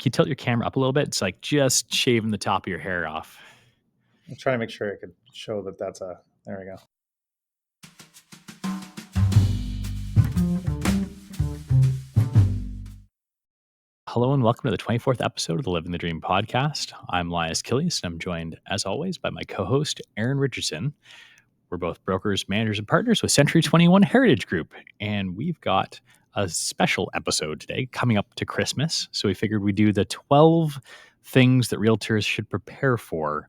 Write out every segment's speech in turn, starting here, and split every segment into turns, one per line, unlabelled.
Can you tilt your camera up a little bit? It's like just shaving the top of your hair off.
I'm trying to make sure I could show that that's a, there we go.
Hello and welcome to the 24th episode of the Living the Dream podcast. I'm Kilius, and I'm joined, as always, by my co-host, Eryn Richardson. We're both brokers, managers, and partners with Century 21 Heritage Group, and we've got a special episode today coming up to Christmas. So we figured we'd do the 12 things that realtors should prepare for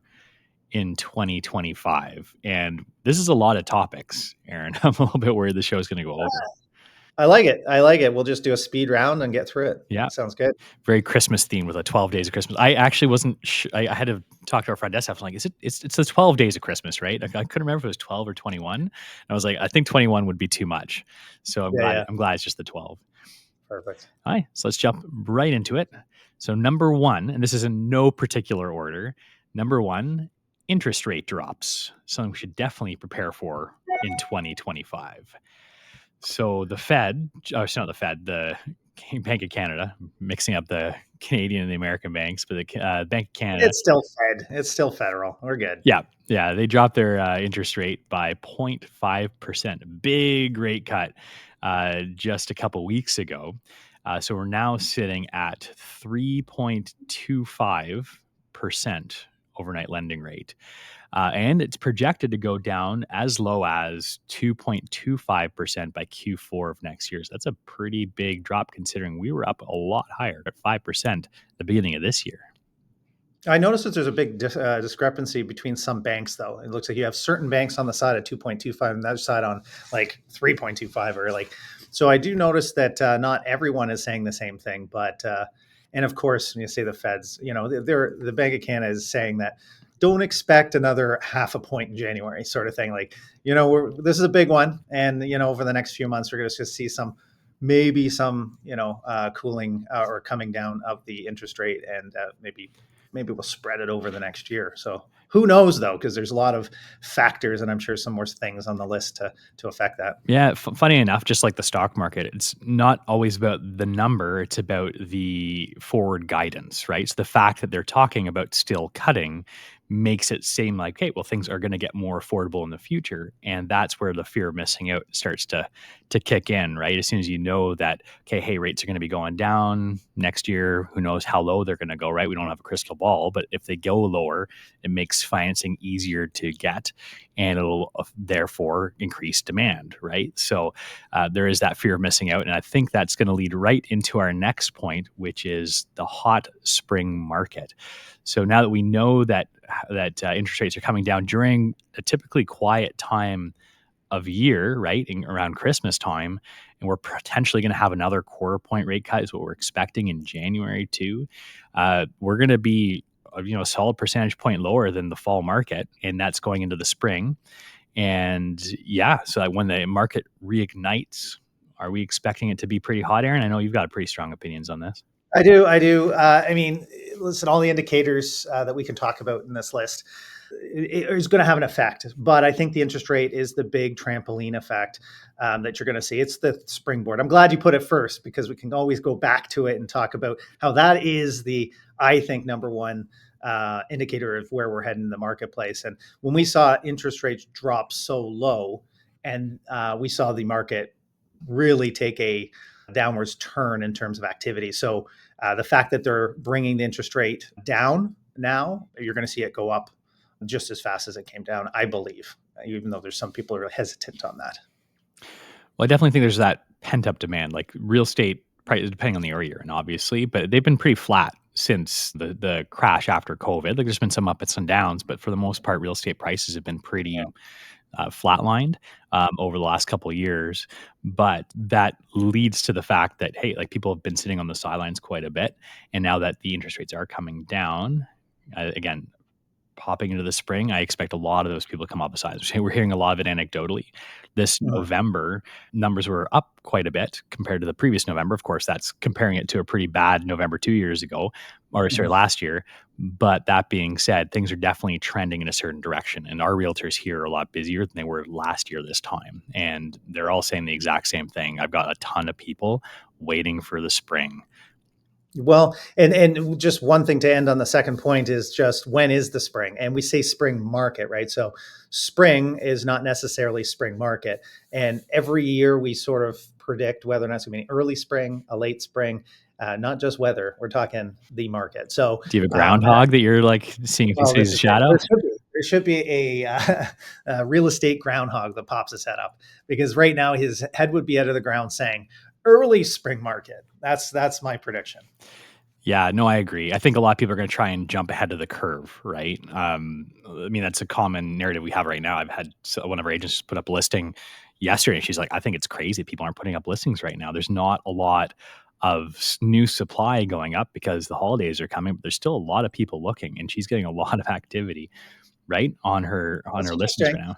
in 2025. And this is a lot of topics, Eryn. I'm a little bit worried the show's going to go over.
I like it. We'll just do a speed round and get through it.
Yeah.
Sounds good.
Very Christmas themed with a 12 days of Christmas. I actually wasn't I had to talk to our front desk. I was like, it's the 12 days of Christmas, right? Like, I couldn't remember if it was 12 or 21. And I was like, I think 21 would be too much. So I'm glad it's just the 12.
Perfect.
All right. So let's jump right into it. So number one, and this is in no particular order. Number one, interest rate drops. Something we should definitely prepare for in 2025. So the Fed, the Bank of Canada, mixing up the Canadian and the American banks, but the Bank of Canada.
It's still Fed. It's still federal. We're good.
Yeah. They dropped their interest rate by 0.5%. Big rate cut just a couple weeks ago. So we're now sitting at 3.25% overnight lending rate. And it's projected to go down as low as 2.25% by Q4 of next year. So that's a pretty big drop considering we were up a lot higher at 5% at the beginning of this year.
I noticed that there's a big discrepancy between some banks, though. It looks like you have certain banks on the side at 2.25 and the other side on like 3.25 or like. So I do notice that not everyone is saying the same thing, but and of course, when you say the Feds, the Bank of Canada is saying that don't expect another half a point in January, sort of thing. Like, this is a big one, and over the next few months, we're going to just see some cooling or coming down of the interest rate, and maybe we'll spread it over the next year. So who knows, though, because there's a lot of factors, and I'm sure some more things on the list to affect that.
Yeah, funny enough, just like the stock market, it's not always about the number, it's about the forward guidance, right? So the fact that they're talking about still cutting makes it seem like, hey, well, things are going to get more affordable in the future. And that's where the fear of missing out starts to kick in, right? As soon as you know that, okay, hey, rates are going to be going down next year, who knows how low they're going to go, right? We don't have a crystal ball, but if they go lower, it makes financing easier to get, and it'll therefore increase demand, right? So there is that fear of missing out. And I think that's going to lead right into our next point, which is the hot spring market. So now that we know that interest rates are coming down during a typically quiet time of year, right, around Christmas time, and we're potentially going to have another quarter point rate cut is what we're expecting in January too. We're going to be a solid percentage point lower than the fall market, and that's going into the spring. And so that when the market reignites, are we expecting it to be pretty hot, Eryn? I know you've got pretty strong opinions on this.
I do. I mean, listen, all the indicators that we can talk about in this list is going to have an effect. But I think the interest rate is the big trampoline effect that you're going to see. It's the springboard. I'm glad you put it first, because we can always go back to it and talk about how that is I think, number one indicator of where we're heading in the marketplace. And when we saw interest rates drop so low, and we saw the market really take a downwards turn in terms of activity. So the fact that they're bringing the interest rate down now, you're going to see it go up just as fast as it came down, I believe, even though there's some people who are hesitant on that.
Well, I definitely think there's that pent up demand, like real estate prices, depending on the area, and obviously, but they've been pretty flat since the crash after COVID. Like, there's been some ups and downs, but for the most part, real estate prices have been pretty flatlined over the last couple of years. But that leads to the fact that, hey, like, people have been sitting on the sidelines quite a bit. And now that the interest rates are coming down, again, popping into the spring, I expect a lot of those people to come off the sides. We're hearing a lot of it anecdotally. This November, numbers were up quite a bit compared to the previous November. Of course, that's comparing it to a pretty bad November 2 years ago, last year. But that being said, things are definitely trending in a certain direction. And our realtors here are a lot busier than they were last year this time. And they're all saying the exact same thing. I've got a ton of people waiting for the spring.
Well, and just one thing to end on the second point is just when is the spring? And we say spring market, right? So spring is not necessarily spring market. And every year we sort of predict whether or not it's going to be an early spring, a late spring, not just weather. We're talking the market. So
Do you have a groundhog that you're like seeing if he
well,
sees
this
a
is it.
shadow?
There should be a real estate groundhog that pops his head up because right now his head would be out of the ground saying early spring market. That's my prediction.
Yeah, no, I agree. I think a lot of people are going to try and jump ahead of the curve, right? I mean, that's a common narrative we have right now. I've had one of our agents just put up a listing yesterday. She's like, I think it's crazy. People aren't putting up listings right now. There's not a lot of new supply going up because the holidays are coming, but there's still a lot of people looking, and she's getting a lot of activity, right, on her
That's
listings
interesting.
right now.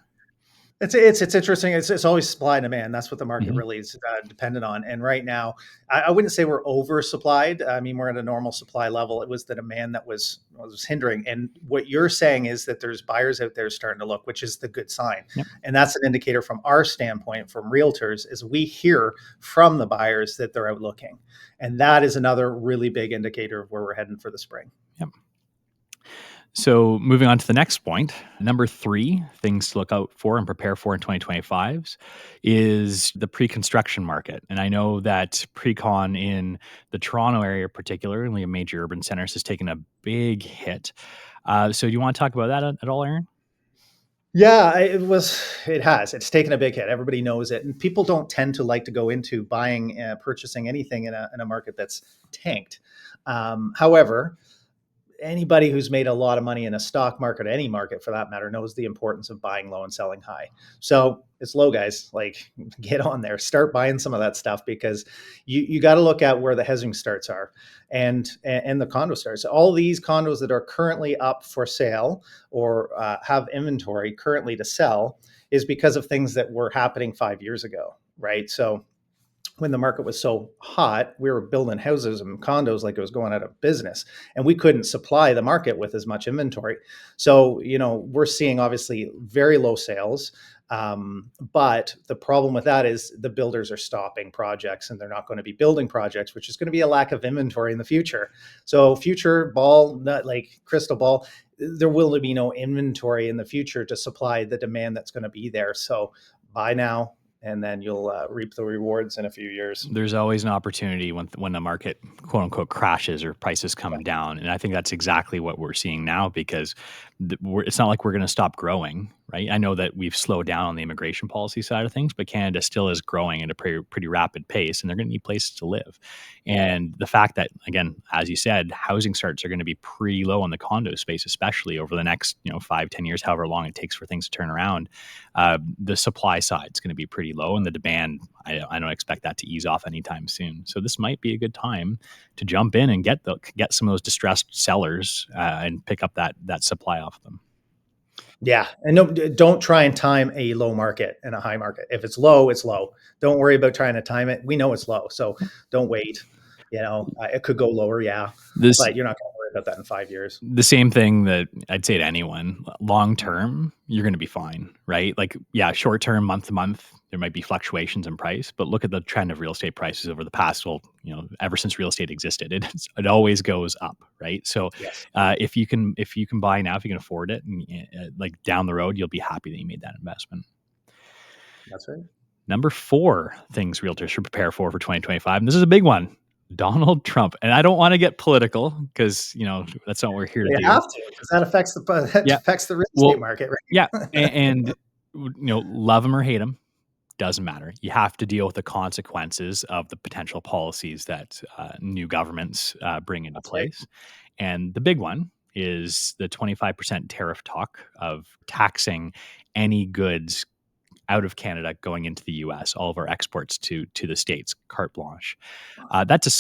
It's interesting. It's always supply and demand. That's what the market
Mhm.
really is dependent on. And right now, I wouldn't say we're oversupplied. I mean, we're at a normal supply level. It was the demand that was hindering. And what you're saying is that there's buyers out there starting to look, which is the good sign.
Yep.
And that's an indicator from our standpoint, from realtors, is we hear from the buyers that they're out looking, and that is another really big indicator of where we're heading for the spring.
Yep. So moving on to the next point, number 3 things to look out for and prepare for in 2025s is the pre-construction market. And I know that pre-con in the Toronto area, particularly in major urban centers, has taken a big hit. So do you want to talk about that at all, Eryn?
Yeah, it has. It's taken a big hit. Everybody knows it. And people don't tend to like to go into buying, purchasing anything in a market that's tanked. However, anybody who's made a lot of money in a stock market, any market for that matter, knows the importance of buying low and selling high. So it's low, guys. Like, get on there, start buying some of that stuff because you got to look at where the housing starts are and the condo starts. All these condos that are currently up for sale or have inventory currently to sell is because of things that were happening 5 years ago, right? So when the market was so hot, we were building houses and condos like it was going out of business, and we couldn't supply the market with as much inventory. So, we're seeing obviously very low sales. But the problem with that is the builders are stopping projects and they're not going to be building projects, which is going to be a lack of inventory in the future. So, future ball, not like crystal ball, there will be no inventory in the future to supply the demand that's going to be there. So, buy now, and then you'll reap the rewards in a few years.
There's always an opportunity when the market quote unquote crashes or prices come down, and I think that's exactly what we're seeing now because it's not like we're going to stop growing, right? I know that we've slowed down on the immigration policy side of things, but Canada still is growing at a pretty rapid pace, and they're going to need places to live. And the fact that, again, as you said, housing starts are going to be pretty low on the condo space, especially over the next 5-10 years, however long it takes for things to turn around. The supply side is going to be pretty low, and the demand, I don't expect that to ease off anytime soon. So this might be a good time to jump in and get some of those distressed sellers and pick up that supply off them.
Yeah, and no, don't try and time a low market and a high market. If it's low, it's low. Don't worry about trying to time it. We know it's low, so don't wait. It could go lower, yeah,
This
but you're not going to worry about that in 5 years.
the same thing that I'd say to anyone, long term, you're going to be fine, right? Like, yeah, short term, month to month, there might be fluctuations in price, but look at the trend of real estate prices over the past, ever since real estate existed, it always goes up, right? So,
Yes,
if you can buy now, if you can afford it, and like down the road, you'll be happy that you made that investment.
that's right.
Number 4 things realtors should prepare for 2025, and this is a big one. Donald Trump. And I don't want to get political because, that's not what we're here to
You
do.
have to because that
Yeah.
affects the real estate
Well,
market,
yeah,
right?
and love him or hate him, doesn't matter. You have to deal with the consequences of the potential policies that new governments bring into
That's right.
place. And the big one is the 25% tariff talk of taxing any goods out of Canada going into the US, all of our exports to the States, carte blanche. It's a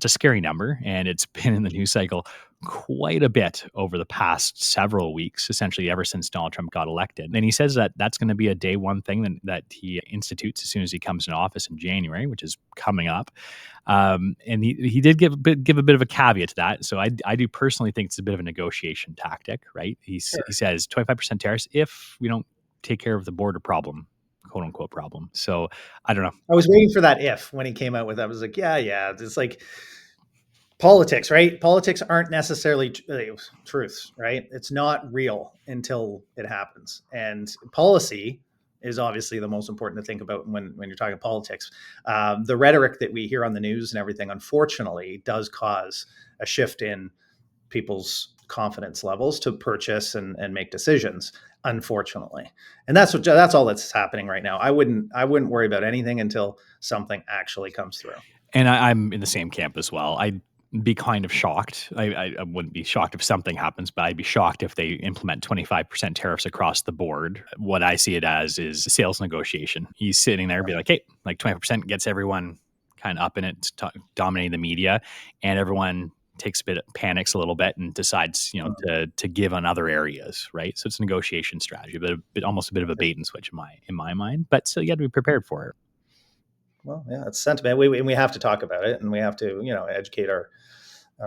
scary number, and it's been in the news cycle quite a bit over the past several weeks, essentially ever since Donald Trump got elected. And he says that that's going to be a day one thing that he institutes as soon as he comes in office in January, which is coming up. And he did give a bit of a caveat to that. So I do personally think it's a bit of a negotiation tactic, right? He
Sure.
says 25% tariffs if we don't take care of the border problem, quote unquote problem. So I don't know.
I was waiting for that if when he came out with that. I was like, yeah. It's like Politics, right? Politics aren't necessarily truths, right? It's not real until it happens. And policy is obviously the most important to think about when you're talking politics. The rhetoric that we hear on the news and everything, unfortunately, does cause a shift in people's confidence levels to purchase and make decisions, unfortunately. And that's all that's happening right now. I wouldn't worry about anything until something actually comes through.
And I'm in the same camp as well. I'd be kind of shocked. I wouldn't be shocked if something happens, but I'd be shocked if they implement 25% tariffs across the board. What I see it as is sales negotiation. He's sitting there, be like, hey, like 25% gets everyone kind of up in it, dominating the media, and everyone takes a bit, panics a little bit, and decides, to give on other areas, right? So it's a negotiation strategy, but almost a bit of a bait and switch in my mind. But so you got to be prepared for it.
Well, yeah, it's sentiment. We have to talk about it, and we have to educate our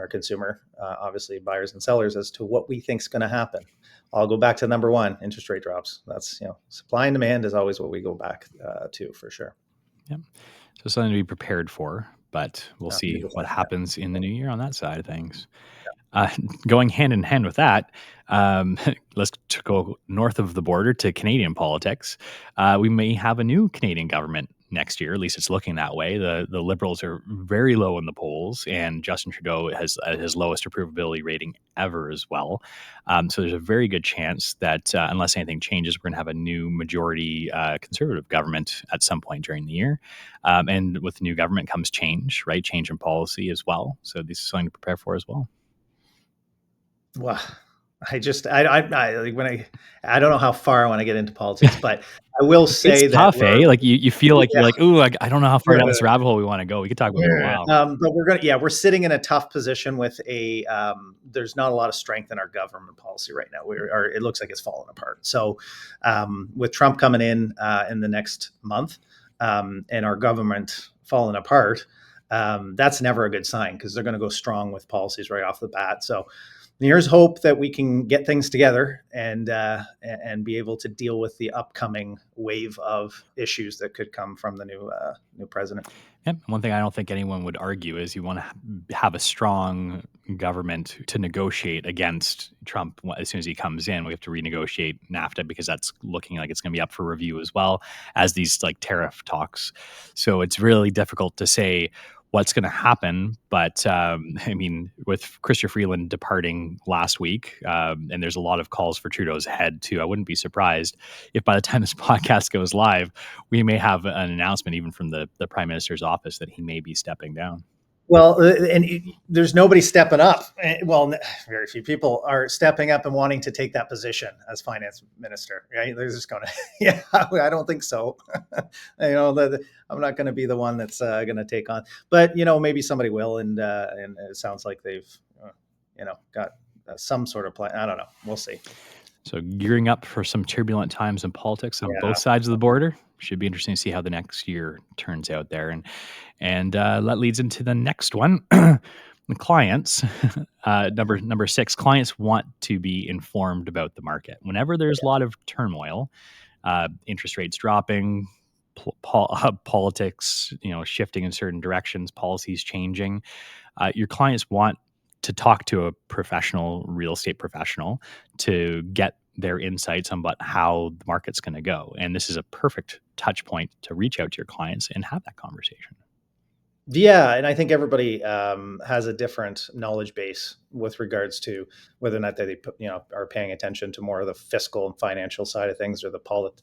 consumer, obviously buyers and sellers, as to what we think is going to happen. I'll go back to number one: interest rate drops. That's supply and demand is always what we go back to for sure.
Yeah, so something to be prepared for, but we'll see what happens in the new year on that side of things. Going hand in hand with that, let's go north of the border to Canadian politics. We may have a new Canadian government next year. At least it's looking that way. The Liberals are very low in the polls, and Justin Trudeau has his lowest approvability rating ever as well. So there's a very good chance that unless anything changes, we're going to have a new majority Conservative government at some point during the year. And with the new government comes change, right? Change in policy as well. So this is something to prepare for as well.
Well, I don't know how far I want to get into politics, but I will say
it's tough, like you feel like you're like, ooh, I don't know how far down this rabbit hole we want to go. We could talk about it for a while.
But we're sitting in a tough position with there's not a lot of strength in our government policy right now. It looks like it's falling apart. So with Trump coming in the next month, and our government falling apart, that's never a good sign, because they're going to go strong with policies right off the bat. So here's hope that we can get things together and be able to deal with the upcoming wave of issues that could come from the new president.
Yep. One thing I don't think anyone would argue is you want to have a strong government to negotiate against Trump. As soon as he comes in, we have to renegotiate NAFTA, because that's looking like it's going to be up for review, as well as these like tariff talks. So it's really difficult to say what's going to happen. But I mean, with Chrystia Freeland departing last week, and there's a lot of calls for Trudeau's head too, I wouldn't be surprised if by the time this podcast goes live, we may have an announcement even from the Prime Minister's office that he may be stepping down.
Well, and there's nobody stepping up. Well, very few people are stepping up and wanting to take that position as finance minister, right? They're just going to, yeah, I don't think so. I'm not going to be the one that's going to take on, but maybe somebody will, and it sounds like they've, got some sort of plan. I don't know. We'll see.
So gearing up for some turbulent times in politics on both sides of the border. Should be interesting to see how the next year turns out there. And that leads into the next one. The clients, number 6, clients want to be informed about the market. Whenever there's a lot of turmoil, interest rates dropping, politics, shifting in certain directions, policies changing, your clients want to talk to a professional, real estate professional, to get their insights on how the market's going to go. And this is a perfect touch point to reach out to your clients and have that conversation.
Yeah, and I think everybody has a different knowledge base with regards to whether or not they are paying attention to more of the fiscal and financial side of things, or the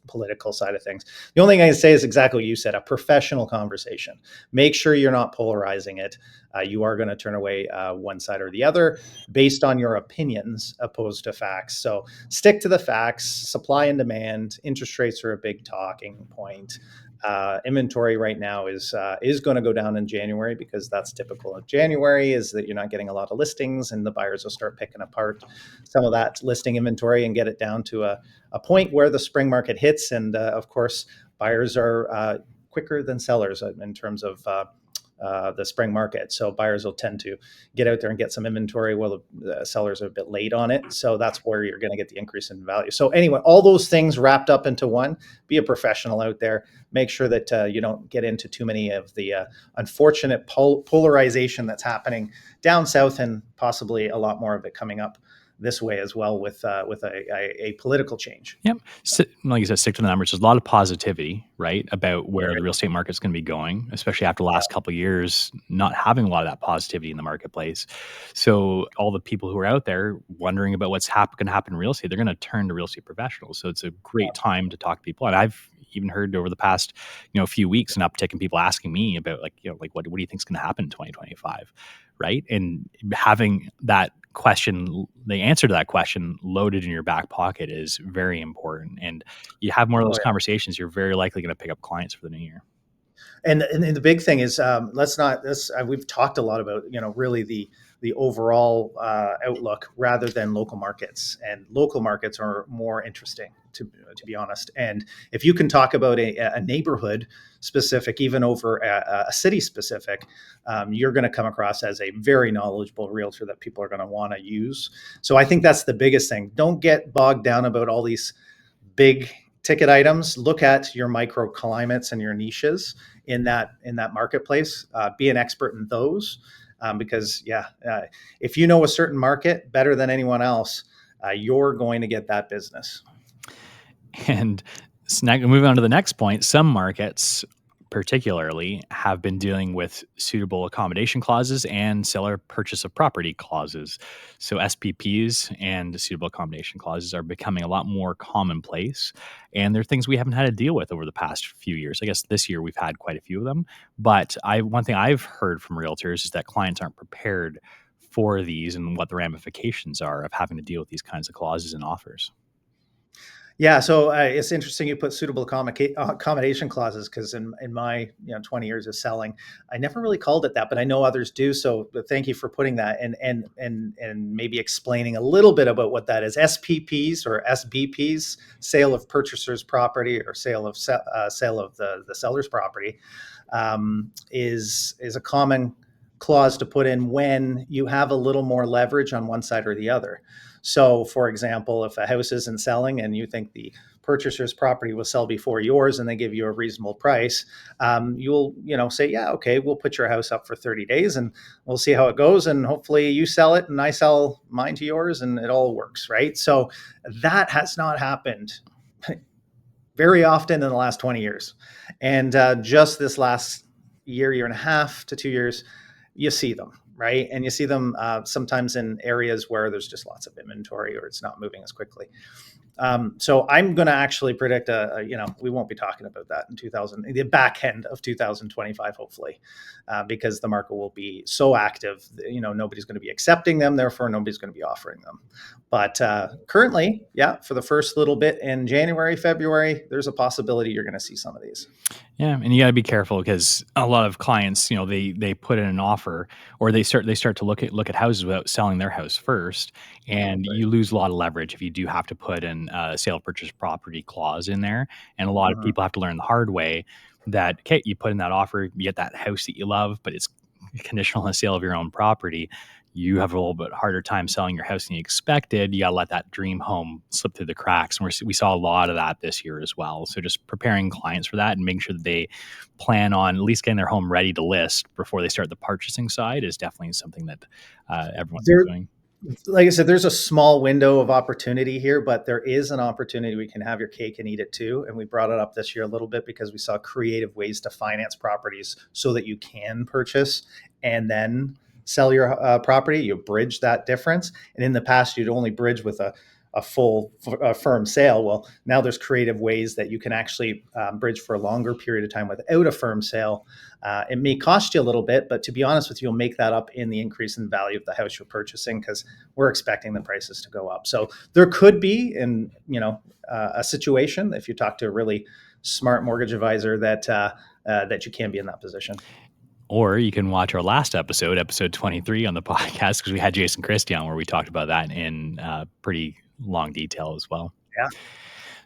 political side of things. The only thing I can say is exactly what you said: a professional conversation. Make sure you're not polarizing it. You are going to turn away one side or the other based on your opinions opposed to facts. So stick to the facts. Supply and demand. Interest rates are a big talking point. Inventory right now is going to go down in January, because that's typical of January, is that you're not getting a lot of listings, and the buyers will start picking apart some of that listing inventory and get it down to a point where the spring market hits. And of course, buyers are quicker than sellers in terms of the spring market. So buyers will tend to get out there and get some inventory while the sellers are a bit late on it. So that's where you're going to get the increase in value. So anyway, all those things wrapped up into one. Be a professional out there. Make sure that you don't get into too many of the unfortunate polarization that's happening down south, and possibly a lot more of it coming up this way as well with a political change.
Yep. So, like you said, stick to the numbers. There's a lot of positivity, right, about where the real estate market's going to be going, especially after the last couple of years not having a lot of that positivity in the marketplace. So all the people who are out there wondering about what's going to happen in real estate, they're going to turn to real estate professionals. So it's a great time to talk to people. And I've even heard over the past, few weeks an uptick in people asking me about like what do you think is going to happen in 2025, right? And having that question, the answer to that question loaded in your back pocket is very important. And you have more of those conversations, you're very likely going to pick up clients for the new year.
And the big thing is, we've talked a lot about, really the overall outlook rather than local markets. And local markets are more interesting, to be honest. And if you can talk about a neighborhood specific, even over a city specific, you're going to come across as a very knowledgeable realtor that people are going to want to use. So I think that's the biggest thing. Don't get bogged down about all these big ticket items. Look at your microclimates and your niches in that marketplace. Be an expert in those, because if you know a certain market better than anyone else, you're going to get that business.
And moving on to the next point, some markets particularly have been dealing with suitable accommodation clauses and seller purchase of property clauses. So SPPs and suitable accommodation clauses are becoming a lot more commonplace. And they're things we haven't had to deal with over the past few years. I guess this year we've had quite a few of them. But one thing I've heard from realtors is that clients aren't prepared for these and what the ramifications are of having to deal with these kinds of clauses and offers.
Yeah, so it's interesting you put suitable accommodation clauses, because in my 20 years of selling, I never really called it that, but I know others do. So thank you for putting that and maybe explaining a little bit about what that is. SPPs or SBPs, sale of purchaser's property or sale of the seller's property, is a common clause to put in when you have a little more leverage on one side or the other. So, for example, if a house isn't selling and you think the purchaser's property will sell before yours and they give you a reasonable price, you'll say, yeah, okay, we'll put your house up for 30 days and we'll see how it goes. And hopefully you sell it and I sell mine to yours and it all works, right? So that has not happened very often in the last 20 years. And just this last year and a half to 2 years, you see them, right? And you see them sometimes in areas where there's just lots of inventory or it's not moving as quickly. So I'm going to actually predict we won't be talking about that in the back end of 2025, hopefully, because the market will be so active. Nobody's going to be accepting them, therefore nobody's going to be offering them. But currently, for the first little bit in January, February, there's a possibility you're going to see some of these.
Yeah, and you got to be careful because a lot of clients, they put in an offer or they start to look at houses without selling their house first, and you lose a lot of leverage if you do have to put in a sale purchase property clause in there. And a lot of people have to learn the hard way that, okay, you put in that offer, you get that house that you love, but it's conditional on the sale of your own property. You have a little bit harder time selling your house than you expected. You got to let that dream home slip through the cracks. And we saw a lot of that this year as well. So just preparing clients for that and making sure that they plan on at least getting their home ready to list before they start the purchasing side is definitely something that everyone's doing.
Like I said, there's a small window of opportunity here, but there is an opportunity we can have your cake and eat it too. And we brought it up this year a little bit because we saw creative ways to finance properties so that you can purchase and then sell your property. You bridge that difference. And in the past, you'd only bridge with a full firm sale. Well, now there's creative ways that you can actually bridge for a longer period of time without a firm sale. It may cost you a little bit, but to be honest with you, you'll make that up in the increase in value of the house you're purchasing because we're expecting the prices to go up. So there could be a situation, if you talk to a really smart mortgage advisor, that you can be in that position.
Or you can watch our last episode 23 on the podcast, because we had Jason Christie on where we talked about that in pretty long detail as well.
Yeah.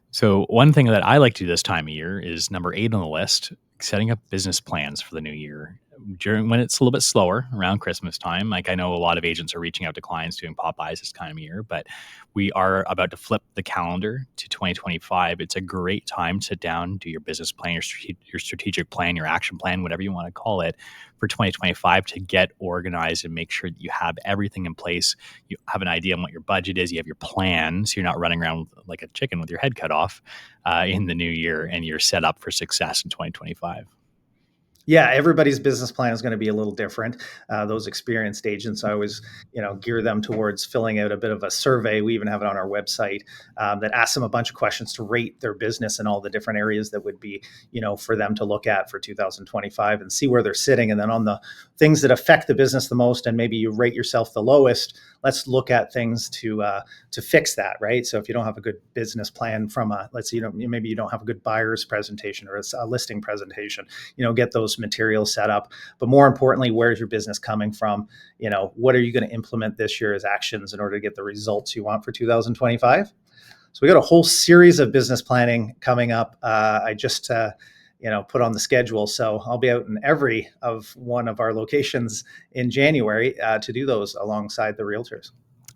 So one thing that I like to do this time of year is number 8 on the list, setting up business plans for the new year. during when it's a little bit slower around Christmas time. Like, I know a lot of agents are reaching out to clients doing pop-bys this time of year, but we are about to flip the calendar to 2025. It's a great time to sit down, do your business plan, your strategic plan, your action plan, whatever you want to call it, for 2025, to get organized and make sure that you have everything in place. You have an idea on what your budget is. You have your plan, so you're not running around like a chicken with your head cut off in the new year, and you're set up for success in 2025.
Yeah, everybody's business plan is going to be a little different. Those experienced agents, I always, gear them towards filling out a bit of a survey. We even have it on our website that asks them a bunch of questions to rate their business in all the different areas that would be, for them to look at for 2025 and see where they're sitting. And then on the things that affect the business the most, and maybe you rate yourself the lowest, let's look at things to fix that, right? So if you don't have a good business plan from let's say, maybe you don't have a good buyer's presentation or a listing presentation, get those materials set up. But more importantly, where's your business coming from? What are you going to implement this year as actions in order to get the results you want for 2025? So we got a whole series of business planning coming up. I just put on the schedule. So I'll be out in every of one of our locations in January to do those alongside the realtors.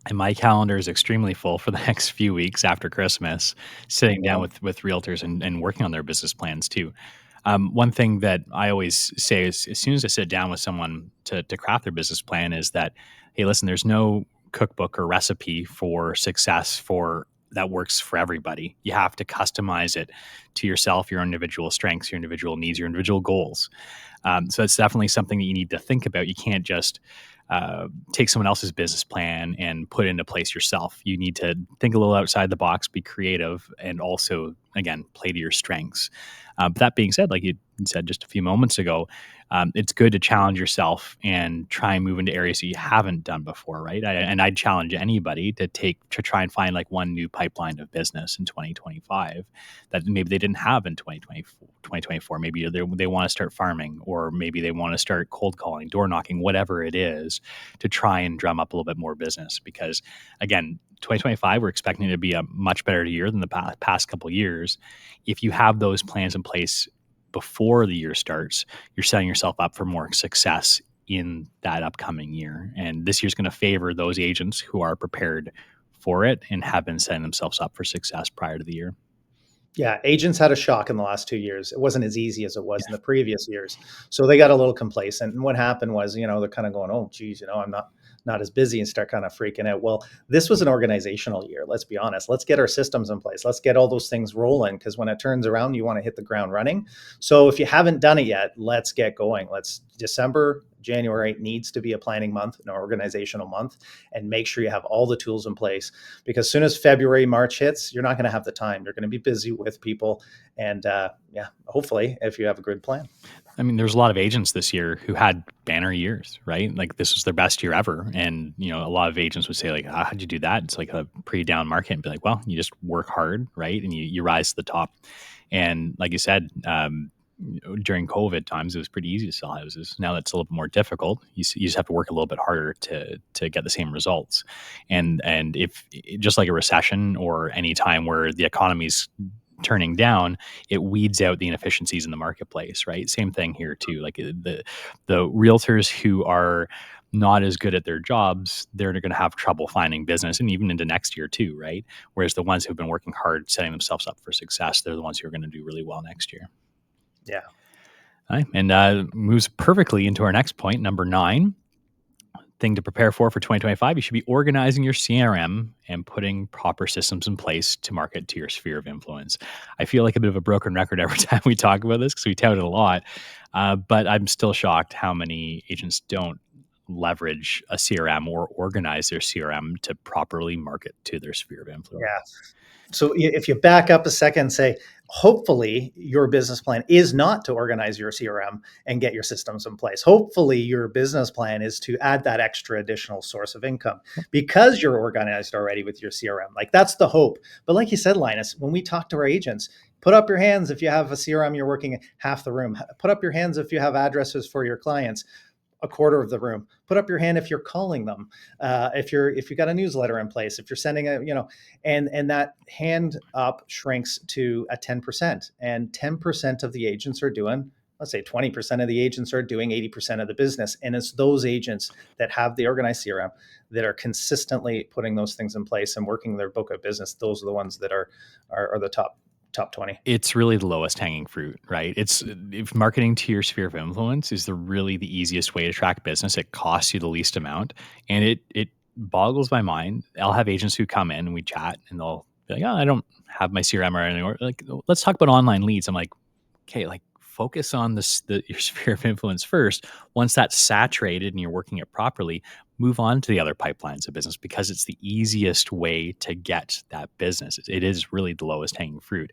And my calendar is extremely full for the next few weeks after Christmas, sitting down with realtors and working on their business plans too. One thing that I always say is, as soon as I sit down with someone to craft their business plan, is that, hey, listen, there's no cookbook or recipe for success that works for everybody. You have to customize it to yourself, your individual strengths, your individual needs, your individual goals. So it's definitely something that you need to think about. You can't just take someone else's business plan and put it into place yourself. You need to think a little outside the box, be creative, and also, again, play to your strengths. But that being said, like you said just a few moments ago, it's good to challenge yourself and try and move into areas that you haven't done before, right? And I'd challenge anybody to try and find like one new pipeline of business in 2025 that maybe they didn't have in 2024. Maybe they want to start farming, or maybe they want to start cold calling, door knocking, whatever it is, to try and drum up a little bit more business. Because again, 2025, we're expecting it to be a much better year than the past couple of years. If you have those plans in place before the year starts, you're setting yourself up for more success in that upcoming year. And this year's going to favor those agents who are prepared for it and have been setting themselves up for success prior to the year.
Yeah, agents had a shock in the last 2 years. It wasn't as easy as it was in the previous years. So they got a little complacent. And what happened was, they're kind of going, oh, geez, I'm not as busy, and start kind of freaking out. Well, this was an organizational year. Let's be honest. Let's get our systems in place. Let's get all those things rolling, because when it turns around, you want to hit the ground running. So if you haven't done it yet, let's get going. December, January needs to be a planning month, an organizational month, and make sure you have all the tools in place, because as soon as February, March hits, you're not going to have the time. You're going to be busy with people. And hopefully, if you have a good plan.
I mean, there's a lot of agents this year who had banner years, right? Like, this was their best year ever. And, a lot of agents would say, like, how'd you do that? It's like a pretty down market, and be like, well, you just work hard, right? And you rise to the top. And like you said, during COVID times, it was pretty easy to sell houses. Now that's a little bit more difficult. You just have to work a little bit harder to get the same results. And if, just like a recession or any time where the economy's turning down, it weeds out the inefficiencies in the marketplace, right? Same thing here too. Like the realtors who are not as good at their jobs, they're going to have trouble finding business, and even into next year too, right? Whereas the ones who've been working hard, setting themselves up for success, they're the ones who are going to do really well next year.
Yeah.
All right. And moves perfectly into our next point, number 9. Thing to prepare for 2025, you should be organizing your CRM and putting proper systems in place to market to your sphere of influence. I feel like a bit of a broken record every time we talk about this, because we tout it a lot, but I'm still shocked how many agents don't leverage a CRM or organize their CRM to properly market to their sphere of influence.
Yeah. So if you back up a second and say, hopefully your business plan is not to organize your CRM and get your systems in place. Hopefully your business plan is to add that extra additional source of income because you're organized already with your CRM. Like, that's the hope. But like you said, Linus, when we talk to our agents, put up your hands if you have a CRM, you're working half the room. Put up your hands if you have addresses for your clients, a quarter of the room. Put up your hand if you're calling them, if you got a newsletter in place, if you're sending and that hand up shrinks to a 10%, and 10% of the agents are doing let's say 20% of the agents are doing 80% of the business. And it's those agents that have the organized CRM that are consistently putting those things in place and working their book of business. Those are the ones that are the top 20.
It's really the lowest hanging fruit, right? It's if marketing to your sphere of influence is really the easiest way to track business. It costs you the least amount, and it boggles my mind. I'll have agents who come in and we chat, and they'll be like, "Oh, I don't have my CRM or anything." Or like, let's talk about online leads. I'm like, okay, like focus on your sphere of influence first. Once that's saturated and you're working it properly, move on to the other pipelines of business, because it's the easiest way to get that business. It is really the lowest hanging fruit.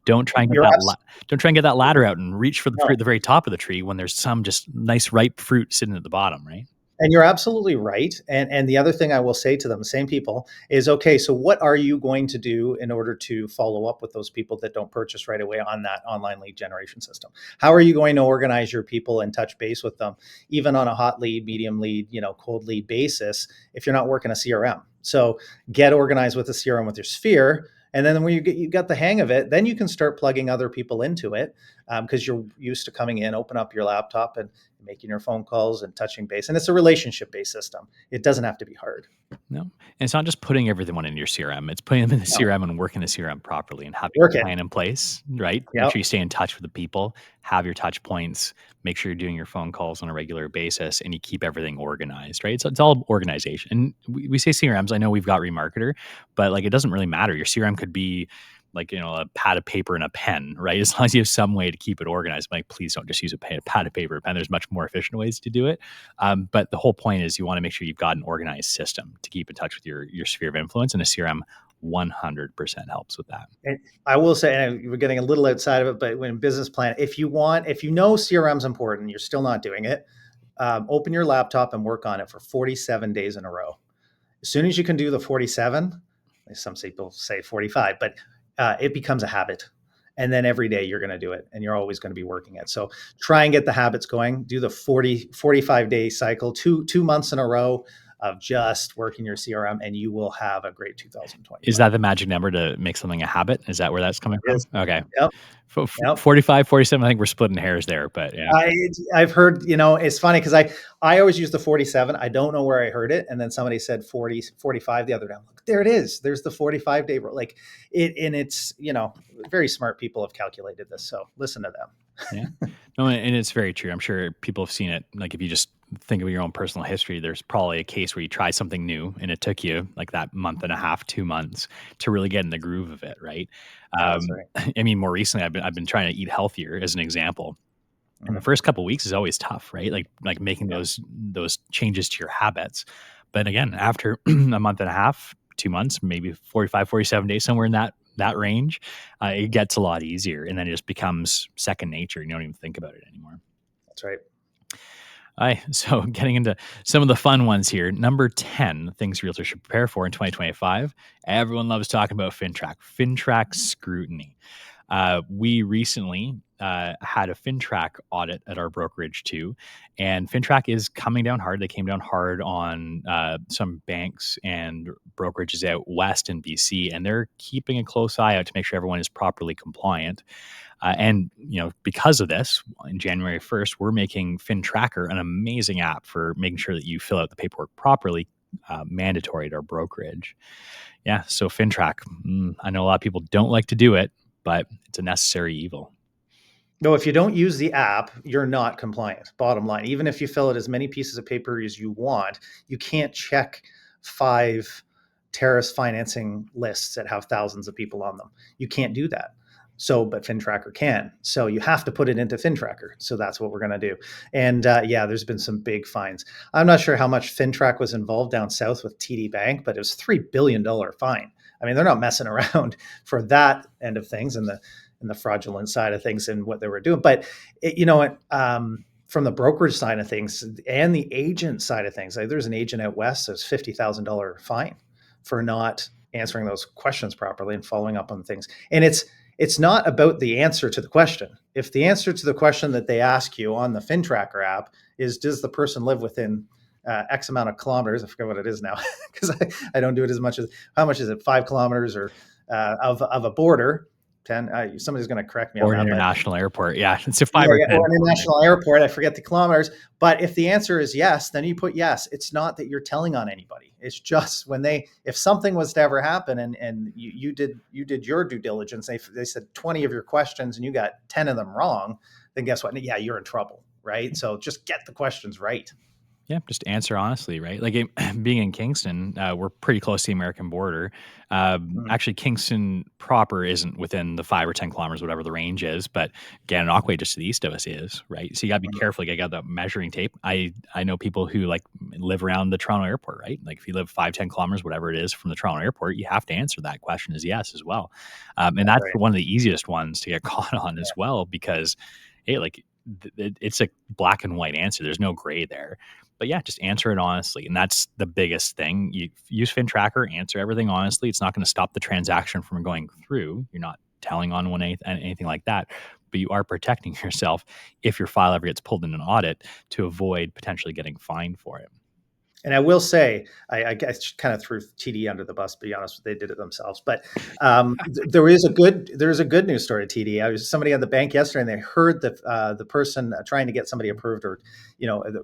Don't try and get
You're
that
abs-
don't try and get that ladder out and reach for the fruit
no.
at the very top of the tree when there's some just nice ripe fruit sitting at the bottom, right?
And you're absolutely right. And the other thing I will say to them, same people, is okay, so what are you going to do in order to follow up with those people that don't purchase right away on that online lead generation system? How are you going to organize your people and touch base with them, even on a hot lead, medium lead, cold lead basis, if you're not working a CRM? So get organized with a CRM with your sphere. And then when you got the hang of it, then you can start plugging other people into it, because you're used to coming in, open up your laptop and making your phone calls and touching base. And it's a relationship-based system. It doesn't have to be hard.
No, and it's not just putting everyone in your CRM. It's putting them in the
No,
CRM and working the CRM properly and having
work
a
it.
plan in place, right? Make
Yep.
sure you stay in touch with the people, have your touch points, make sure you're doing your phone calls on a regular basis, and you keep everything organized, right? So it's all organization. And we say CRMs. I know we've got Remarketer, but like it doesn't really matter. Your CRM could be like, a pad of paper and a pen, right? As long as you have some way to keep it organized. Like, please don't just use a pad of paper and pen. There's much more efficient ways to do it. But the whole point is you want to make sure you've got an organized system to keep in touch with your sphere of influence, and a CRM 100% helps with that.
And I will say, and we're getting a little outside of it, but when business plan, if you know CRM's important, you're still not doing it, open your laptop and work on it for 47 days in a row. As soon as you can do the 47, some people say 45, but it becomes a habit. And then every day you're going to do it and you're always going to be working it. So try and get the habits going. Do the 45-day cycle, two months in a row of just working your CRM, and you will have a great 2025.
Is that the magic number to make something a habit? Is that where that's coming
It
from?
is.
Okay.
Yep. Yep.
45, 47, I think we're splitting hairs there, but yeah.
I've heard, it's funny because I always use the 47. I don't know where I heard it. And then somebody said 40, 45 the other day. I'm like, there it is. There's the 45-day rule. Like and it's, very smart people have calculated this. So listen to them.
Yeah. No, and it's very true. I'm sure people have seen it. Like if you just think of your own personal history, there's probably a case where you try something new and it took you like that month and a half, 2 months to really get in the groove of it, right?
That's right.
I mean, more recently, I've been trying to eat healthier as an example. And the
Mhm.
first couple of weeks is always tough, right? Like making
Yeah.
those changes to your habits. But again, after a month and a half, 2 months, maybe 45, 47 days, somewhere in that range, it gets a lot easier. And then it just becomes second nature. You don't even think about it anymore.
That's right.
So getting into some of the fun ones here. Number 10, things realtors should prepare for in 2025. Everyone loves talking about Fintrac Scrutiny. We recently had a Fintrac audit at our brokerage too, and Fintrac is coming down hard. They came down hard on some banks and brokerages out west in BC, and they're keeping a close eye out to make sure everyone is properly compliant. And because of this, in January 1st, we're making FinTracker an amazing app for making sure that you fill out the paperwork properly, mandatory at our brokerage. Yeah, so FinTrack, I know a lot of people don't like to do it, but it's a necessary evil.
No, if you don't use the app, you're not compliant. Bottom line, even if you fill out as many pieces of paper as you want, you can't check 5 terrace financing lists that have thousands of people on them. You can't do that. So, but FinTracker can. So you have to put it into FinTracker. So that's what we're going to do. And yeah, there's been some big fines. I'm not sure how much FinTrack was involved down south with TD Bank, but it was $3 billion fine. I mean, they're not messing around for that end of things and the fraudulent side of things and what they were doing. But from the brokerage side of things and the agent side of things, like there's an agent out west that's $50,000 fine for not answering those questions properly and following up on things. And it's not about the answer to the question. If the answer to the question that they ask you on the FinTracker app is, does the person live within X amount of kilometers? I forget what it is now because I don't do it as much as, how much is it? 5 kilometers or of a border. 10. Somebody's going to correct me on
Or an
that, but
international airport. Yeah, it's a
yeah,
5 or
yeah,
10
or an
kilometer.
international airport. I forget the kilometers. But if the answer is yes, then you put yes. It's not that you're telling on anybody. It's just if something was to ever happen and you did your due diligence, they said 20 of your questions and you got 10 of them wrong, then guess what? Yeah, you're in trouble, right? So just get the questions right.
Yeah, just answer honestly, right? Like being in Kingston, we're pretty close to the American border.
Mhm.
Actually, Kingston proper isn't within the 5 or 10 kilometers, whatever the range is, but Gananoque, just to the east of us, is right. So you got to be
Mhm.
careful. You got the measuring tape. I know people who like live around the Toronto airport, right? Like if you live 5, 10 kilometers, whatever it is from the Toronto airport, you have to answer that question as yes as well. And that's
Right.
one of the easiest ones to get caught on as well because, hey, like it's a black and white answer. There's no gray there. But yeah, just answer it honestly. And that's the biggest thing. You use FinTracker, answer everything honestly. It's not going to stop the transaction from going through. You're not telling on anything like that, but you are protecting yourself if your file ever gets pulled in an audit to avoid potentially getting fined for it.
And I will say, I guess kind of threw TD under the bus. To be honest, they did it themselves. But there is a good news story. TD. I was somebody at the bank yesterday, and they heard the person trying to get somebody approved, or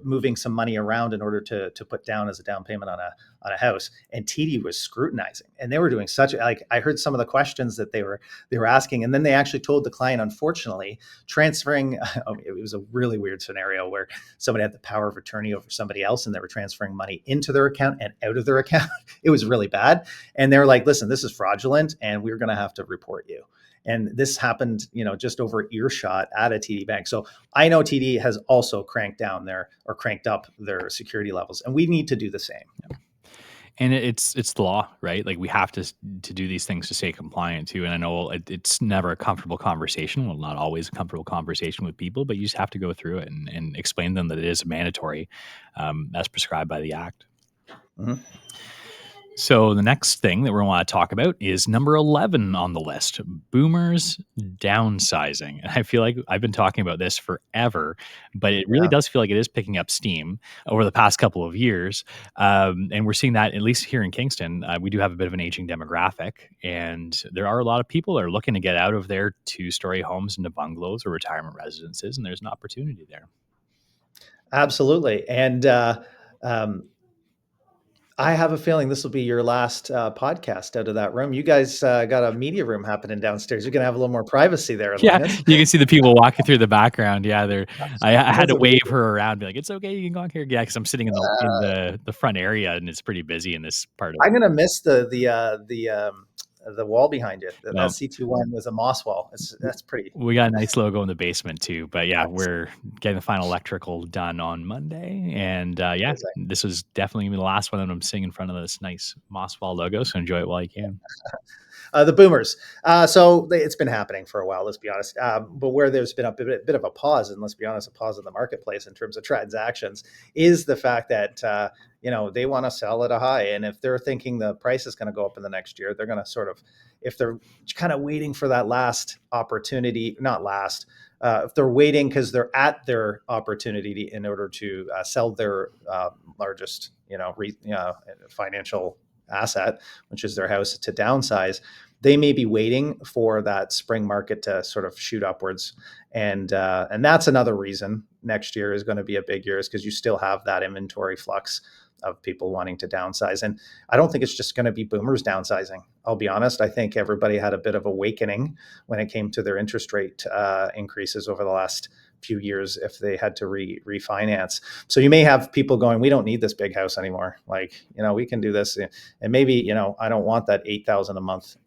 moving some money around in order to put down as a down payment on a house. And TD was scrutinizing, and they were doing such like I heard some of the questions that they were asking, and then they actually told the client, unfortunately, transferring. It was a really weird scenario where somebody had the power of attorney over somebody else and they were transferring money into their account and out of their account. It was really bad. And they were like, listen, this is fraudulent and we're going to have to report you. And this happened, just over earshot at a TD bank. So I know TD has also cranked up their security levels, and we need to do the same.
And it's the law, right? Like we have to do these things to stay compliant too. And I know it's never a comfortable conversation. Well, not always a comfortable conversation with people, but you just have to go through it and explain to them that it is mandatory, as prescribed by the act.
Mhm.
So the next thing that we want to talk about is number 11 on the list, boomers downsizing. And I feel like I've been talking about this forever, but it really
Yeah.
does feel like it is picking up steam over the past couple of years. And we're seeing that, at least here in Kingston, we do have a bit of an aging demographic. And there are a lot of people that are looking to get out of their 2-story homes into bungalows or retirement residences. And there's an opportunity there.
Absolutely. And um, I have a feeling this will be your last podcast out of that room. You guys got a media room happening downstairs. You're going to have a little more privacy there,
Yeah,
Linus.
you can see the people walking through the background. Yeah, they're. I had
That's
to wave
amazing.
her around, be like, "It's okay, you can go on here." Yeah, because I'm sitting in the front area, and it's pretty busy in this part of.
I'm going to miss the wall behind you. That
Well,
C21 was a moss wall. That's pretty
we got a nice logo in the basement too, but yeah,
nice.
we're getting the final electrical done on Monday, and yeah,
Amazing.
this was definitely gonna be the last one that I'm seeing in front of this nice moss wall logo. So enjoy it while you can.
The boomers. It's been happening for a while, let's be honest. But where there's been a bit of a pause, and let's be honest, a pause in the marketplace in terms of transactions, is the fact that they want to sell at a high, and if they're thinking the price is going to go up in the next year, they're going to sort of, if they're kind of waiting for that last opportunity, not last. If they're waiting because they're at their opportunity in order to sell their largest, financial asset, which is their house, to downsize, they may be waiting for that spring market to sort of shoot upwards, and that's another reason next year is going to be a big year, is because you still have that inventory flux of people wanting to downsize. And I don't think it's just going to be boomers downsizing. I'll be honest. I think everybody had a bit of awakening when it came to their interest rate increases over the last few years if they had to refinance. So you may have people going, we don't need this big house anymore. Like, we can do this. And maybe, I don't want that 8,000 a month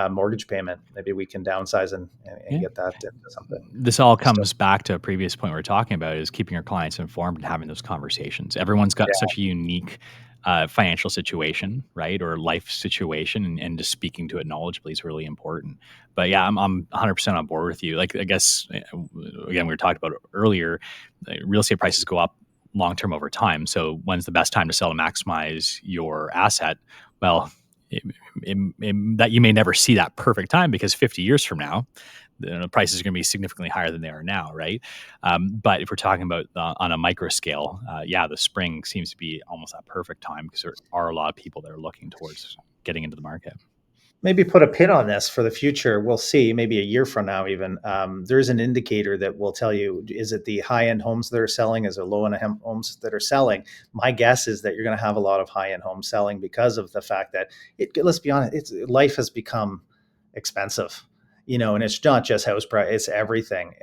mortgage payment. Maybe we can downsize and
Yeah.
get that into something.
This all
Still,
comes back to a previous point we were talking about, is keeping your clients informed and having those conversations. Everyone's got
yeah.
such a unique financial situation, right? Or life situation, and just speaking to it knowledgeably is really important. But yeah, I'm 100% on board with you. Like, I guess, again, we were talking about it earlier, real estate prices go up long term over time. So when's the best time to sell to maximize your asset? Well, that you may never see that perfect time, because 50 years from now, the prices are going to be significantly higher than they are now, right? But if we're talking about on a micro scale, yeah, the spring seems to be almost that perfect time, because there are a lot of people that are looking towards getting into the market.
maybe put a pin on this for the future. We'll see, maybe a year from now, even. There's an indicator that will tell you, is it the high end homes that are selling? Is it low end homes that are selling? My guess is that you're going to have a lot of high end homes selling because of the fact that let's be honest, life has become expensive, and it's not just house price, it's everything.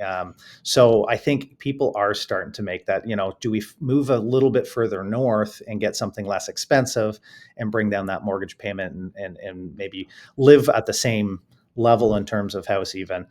So I think people are starting to make that, do we move a little bit further north and get something less expensive and bring down that mortgage payment, and maybe live at the same level in terms of house even,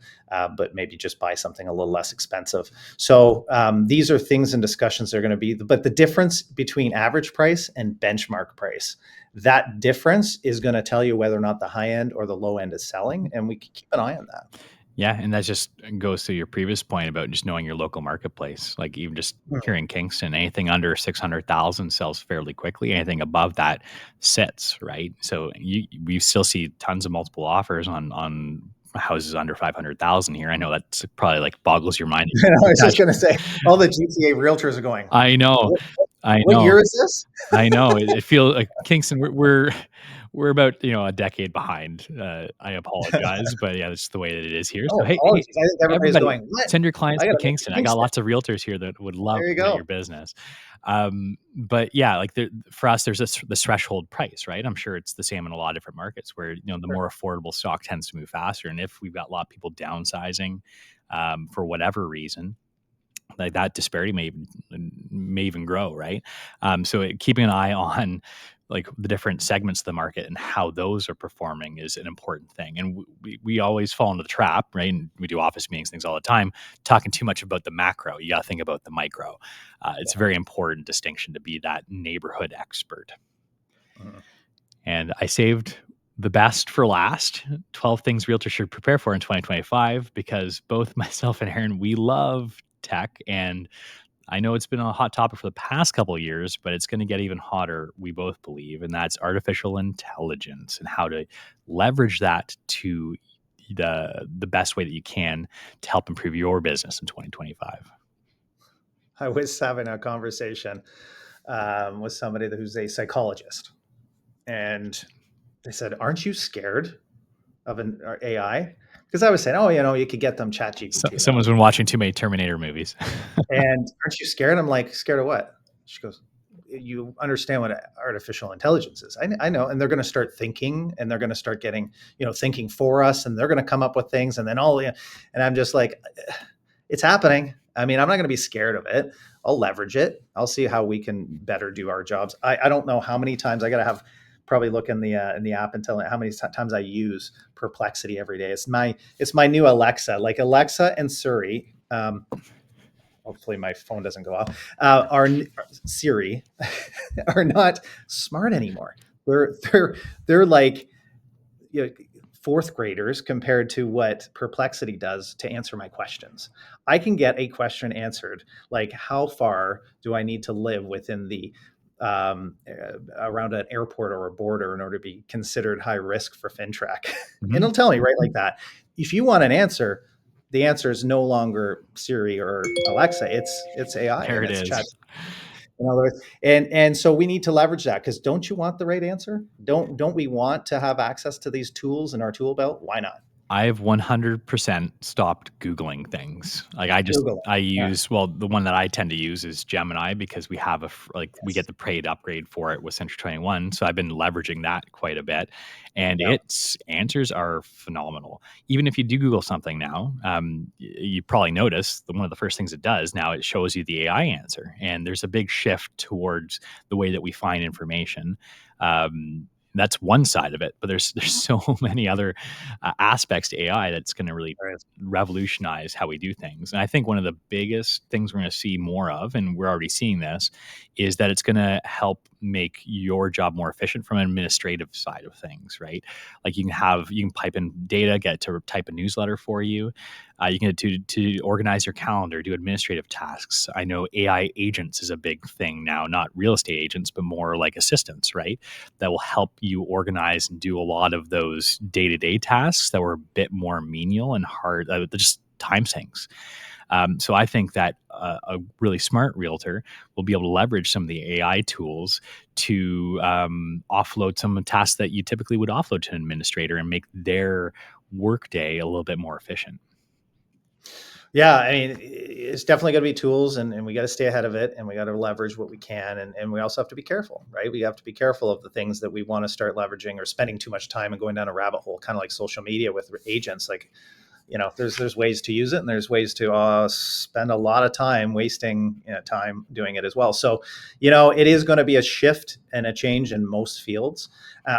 but maybe just buy something a little less expensive. So these are things and discussions that are going to be, but the difference between average price and benchmark price, that difference is going to tell you whether or not the high end or the low end is selling, and we can keep an eye on that.
Yeah, and that just goes to your previous point about just knowing your local marketplace. Like even just here in Kingston, anything under 600,000 sells fairly quickly. Anything above that sits, right? So we still see tons of multiple offers on houses under 500,000 here. I know that's probably like boggles your mind.
I was just going to say, all the GTA realtors are going,
I know,
what,
I
what
know.
year is this?
I know. It feels like Kingston. We're about a decade behind. I apologize, but yeah, that's the way that it is here. So
Oh,
hey,
apologies. I think everybody's
everybody,
going, what?
send your clients
I got
to
to move to
Kingston. I got
Kingston.
lots of realtors here that would love
There you
to get
go.
your business. But yeah, like for us, there's this threshold price, right? I'm sure it's the same in a lot of different markets where the more affordable stock tends to move faster, and if we've got a lot of people downsizing for whatever reason, like that disparity may even grow, right? So keeping an eye on like the different segments of the market and how those are performing is an important thing. And we always fall into the trap, right? And we do office meetings, things all the time, talking too much about the macro. You got to think about the micro. It's a very important distinction to be that neighborhood expert. And I saved the best for last, 12 things realtors should prepare for in 2025, because both myself and Eryn, we love tech, and I know it's been a hot topic for the past couple of years, but it's going to get even hotter, we both believe, and that's artificial intelligence and how to leverage that to the best way that you can to help improve your business in 2025.
I was having a conversation with somebody who's a psychologist, and they said, "Aren't you scared of an AI?" Because I was saying, "Oh, you could get them chat GPT now."
Someone's been watching too many Terminator movies.
And aren't you scared? I'm like, scared of what? She goes, you understand what artificial intelligence is. I know. And they're going to start thinking, and they're going to start getting, thinking for us, and they're going to come up with things. And then and I'm just like, it's happening. I mean, I'm not going to be scared of it. I'll leverage it. I'll see how we can better do our jobs. I don't know how many times I got to probably look in the app and tell it how many times I use Perplexity every day. It's my new Alexa. Like Alexa and Siri. Hopefully my phone doesn't go off. Our Siri are not smart anymore. They're like, fourth graders compared to what Perplexity does to answer my questions. I can get a question answered, like how far do I need to live within the around an airport or a border in order to be considered high risk for Fintrac. And it'll tell me right like that. If you want an answer, the answer is no longer Siri or Alexa. It's AI
There
and
it
it's chat.
is.
And so we need to leverage that, because don't you want the right answer? Don't we want to have access to these tools in our tool belt? Why not?
I've 100% stopped Googling things. Like
Google
I
it. Yeah.
use, well, the one that I tend to use is Gemini, because we have we get the paid upgrade for it with Century 21. So I've been leveraging that quite a bit, and
Yeah.
its answers are phenomenal. Even if you do Google something now, you probably notice that one of the first things it does now, it shows you the AI answer. And there's a big shift towards the way that we find information. That's one side of it, but there's so many other aspects to AI that's going to really revolutionize how we do things. And I think one of the biggest things we're going to see more of, and we're already seeing this, is that it's going to help make your job more efficient from an administrative side of things, right? Like you can pipe in data, get it to type a newsletter for you. You can get it to organize your calendar, do administrative tasks. I know AI agents is a big thing now, not real estate agents, but more like assistants, right? That will help you organize and do a lot of those day-to-day tasks that were a bit more menial and hard, just time sinks. So I think that a really smart realtor will be able to leverage some of the AI tools to offload some tasks that you typically would offload to an administrator and make their workday a little bit more efficient.
Yeah, I mean, it's definitely going to be tools, and we got to stay ahead of it, and we got to leverage what we can, and we also have to be careful, right? We have to be careful of the things that we want to start leveraging or spending too much time and going down a rabbit hole, kind of like social media with agents. Like, there's ways to use it, and there's ways to spend a lot of time wasting time doing it as well. So, it is going to be a shift and a change in most fields.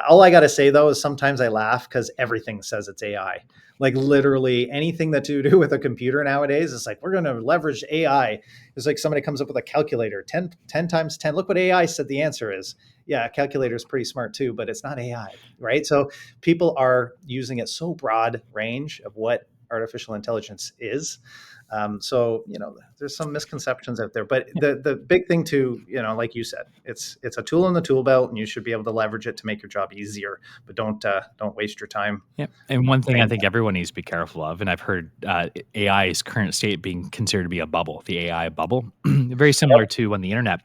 All I got to say though is sometimes I laugh because everything says it's AI. Like literally anything that to do with a computer nowadays, it's like we're going to leverage AI. It's like somebody comes up with a calculator, 10 times 10. Look what AI said the answer is. Yeah, a calculator is pretty smart too, but it's not AI, right? So people are using it so broad range of what artificial intelligence is. So there's some misconceptions out there, but the big thing too, like you said, it's a tool in the tool belt, and you should be able to leverage it to make your job easier. But don't waste your time.
Yeah. And one thing I think everyone needs to be careful of, and I've heard AI's current state being considered to be a bubble, the AI bubble, very similar to when the internet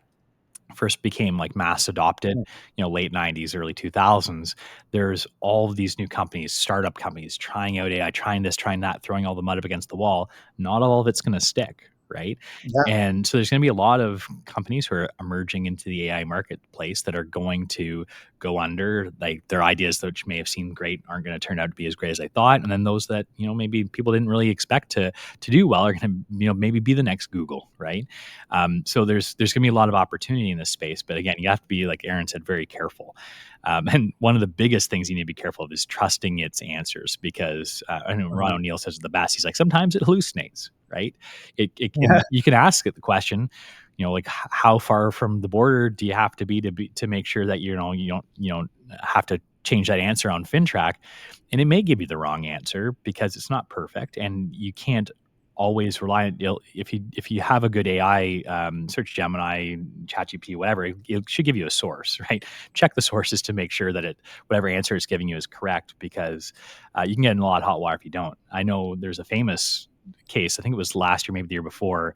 first became like mass adopted, late 90s, early 2000s. There's all of these new companies, startup companies trying out AI, trying this, trying that, throwing all the mud up against the wall. Not all of it's going to stick, right?
Yeah.
And so there's going to be a lot of companies who are emerging into the AI marketplace that are going to go under. Like their ideas, which may have seemed great, aren't going to turn out to be as great as I thought. And then those that maybe people didn't really expect to do well are going to maybe be the next Google, right? So there's going to be a lot of opportunity in this space, but again, you have to be, like Eryn said, very careful. And one of the biggest things you need to be careful of is trusting its answers, because I know Ron O'Neill says it the best. He's like, sometimes it hallucinates, right? You can ask it the question, like how far from the border do you have to be to make sure that you don't have to change that answer on Fintrac, and it may give you the wrong answer because it's not perfect, and you can't always rely on if you have a good AI, search Gemini, ChatGPT, whatever, it should give you a source, right? Check the sources to make sure that whatever answer it's giving you is correct, because you can get in a lot of hot water if you don't. I know there's a famous case, I think it was last year, maybe the year before,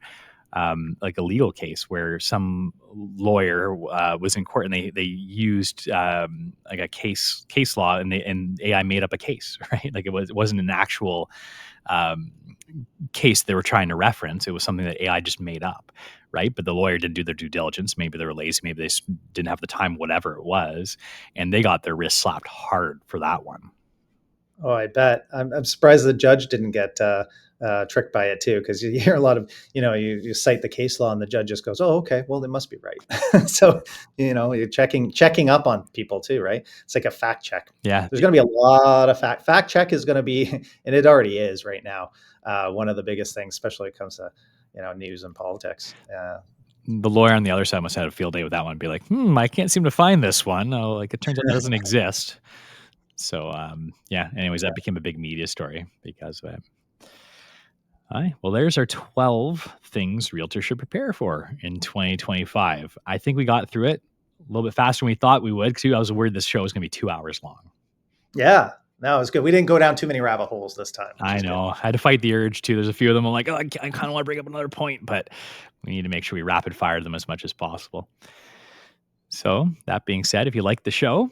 like a legal case where some lawyer was in court, and they used like a case law, and AI made up a case, right? Like it wasn't an actual case they were trying to reference. It was something that AI just made up, right? But the lawyer didn't do their due diligence. Maybe they were lazy. Maybe they didn't have the time, whatever it was. And they got their wrist slapped hard for that one.
Oh, I bet. I'm surprised the judge didn't get tricked by it too, because you hear a lot of, you cite the case law and the judge just goes, "Oh, okay, well, they must be right." So, you're checking up on people too, right? It's like a fact check.
Yeah.
There's going to be a lot of fact check is going to be, and it already is right now, one of the biggest things, especially when it comes to, news and politics.
The lawyer on the other side must have had a field day with that one. Be like, I can't seem to find this one. Oh, like it turns out it doesn't exist. So, yeah. Anyways, that became a big media story because of it. All right. Well, there's our 12 things realtors should prepare for in 2025. I think we got through it a little bit faster than we thought we would, because I was worried this show was going to be 2 hours long.
Yeah. No, it was good. We didn't go down too many rabbit holes this time.
I know. I had to fight the urge too. There's a few of them I'm like, I kind of want to bring up another point, but we need to make sure we rapid fire them as much as possible. So that being said, if you like the show,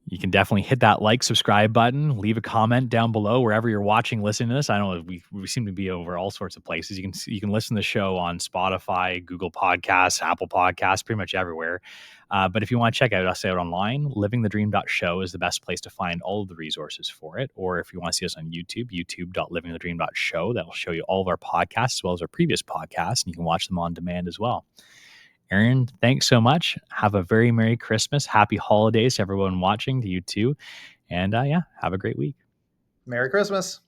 you can definitely hit that like, subscribe button, leave a comment down below wherever you're watching, listening to this. I know we seem to be over all sorts of places. You can listen to the show on Spotify, Google Podcasts, Apple Podcasts, pretty much everywhere. But if you want to check out us out online, livingthedream.show is the best place to find all of the resources for it. Or if you want to see us on YouTube, youtube.livingthedream.show, that will show you all of our podcasts as well as our previous podcasts, and you can watch them on demand as well. Eryn, thanks so much. Have a very Merry Christmas. Happy holidays to everyone watching, to you too. And have a great week.
Merry Christmas.